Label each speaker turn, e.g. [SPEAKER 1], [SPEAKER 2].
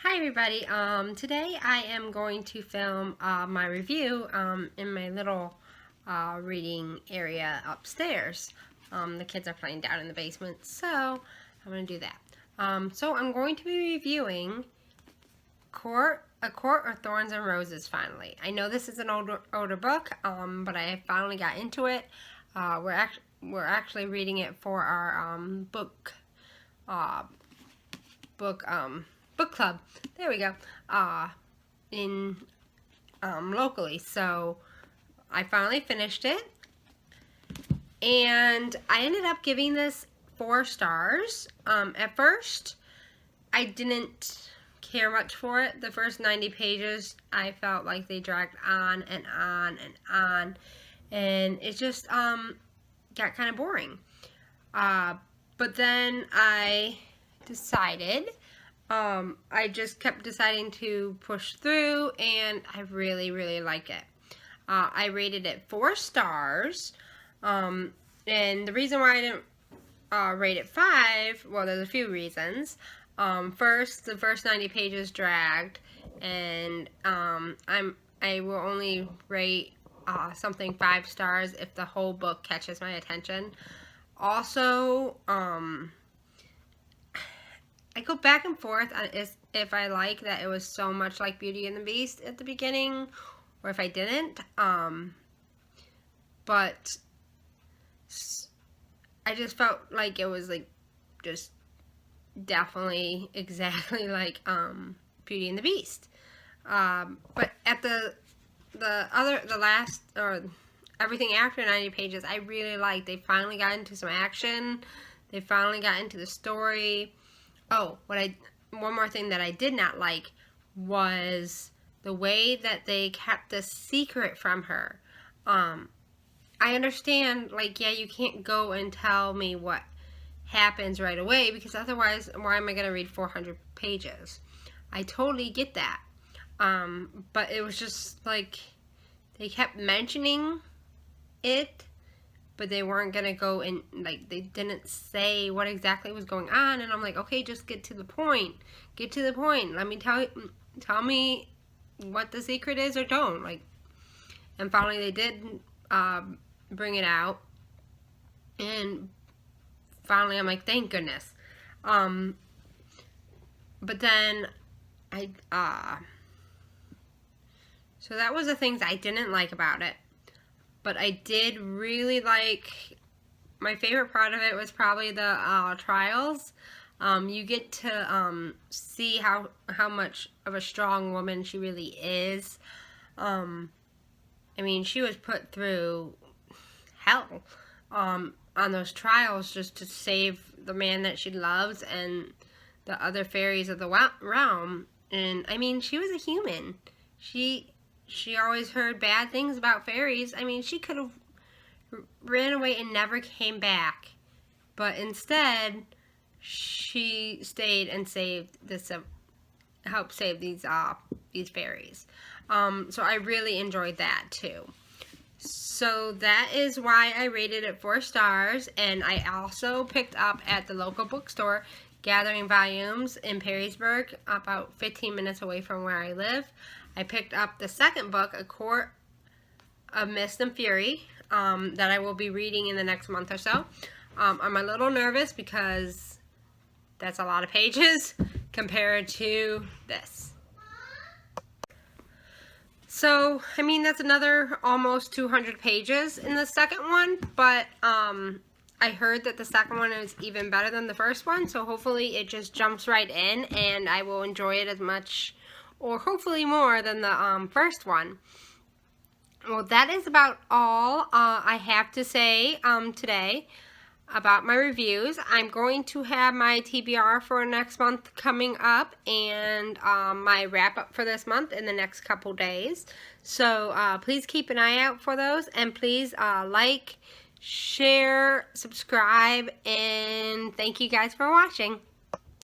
[SPEAKER 1] Hi everybody. Today I am going to film my review in my little reading area upstairs. The kids are playing down in the basement, so I'm going to do that. So I'm going to be reviewing A Court of Thorns and Roses finally. I know this is an older book, but I finally got into it. We're actually reading it for our book club. There we go. In locally. So I finally finished it, and I ended up giving this 4 stars. At first, I didn't care much for it. The first 90 pages, I felt like they dragged on and on and on, and it just got kind of boring. But then I decided. I just kept deciding to push through, and I really like it. I rated it 4 stars, and the reason why I didn't rate it 5, well, there's a few reasons. First, the first 90 pages dragged, and I will only rate something 5 stars if the whole book catches my attention. Also, I go back and forth on if I like that it was so much like Beauty and the Beast at the beginning, or if I didn't. But I just felt like it was like just definitely exactly like Beauty and the Beast. But at the last, or everything after 90 pages, I really liked. They finally got into some action. They finally got into the story. Oh, one more thing that I did not like was the way that they kept the secret from her. I understand, like, yeah, you can't go and tell me what happens right away, because otherwise, why am I going to read 400 pages? I totally get that. But it was just, like, they kept mentioning it, but they weren't going to go and, like, they didn't say what exactly was going on, and I'm like, okay, just get to the point. Get to the point. Let me tell me what the secret is, or don't. Like, and finally they did bring it out, and finally I'm like, thank goodness. But then so that was the things I didn't like about it. But I did really like, my favorite part of it was probably the trials. You get to see how much of a strong woman she really is. I mean, she was put through hell on those trials just to save the man that she loves and the other fairies of the realm. And I mean, she was a human. She always heard bad things about fairies. I mean, she could have ran away and never came back. But instead, she stayed and saved this, helped save these fairies. So I really enjoyed that too. So that is why I rated it 4 stars. And I also picked up at the local bookstore, Gathering Volumes in Perrysburg, about 15 minutes away from where I live. I picked up the second book, A Court of Mist and Fury, that I will be reading in the next month or so. I'm a little nervous because that's a lot of pages compared to this. So, I mean, that's another almost 200 pages in the second one, but I heard that the second one is even better than the first one, so hopefully it just jumps right in and I will enjoy it as much, or hopefully more, than the first one. Well, that is about all I have to say today about my reviews. I'm going to have my TBR for next month coming up, and my wrap-up for this month in the next couple days. So please keep an eye out for those, and please like, share, subscribe, and thank you guys for watching.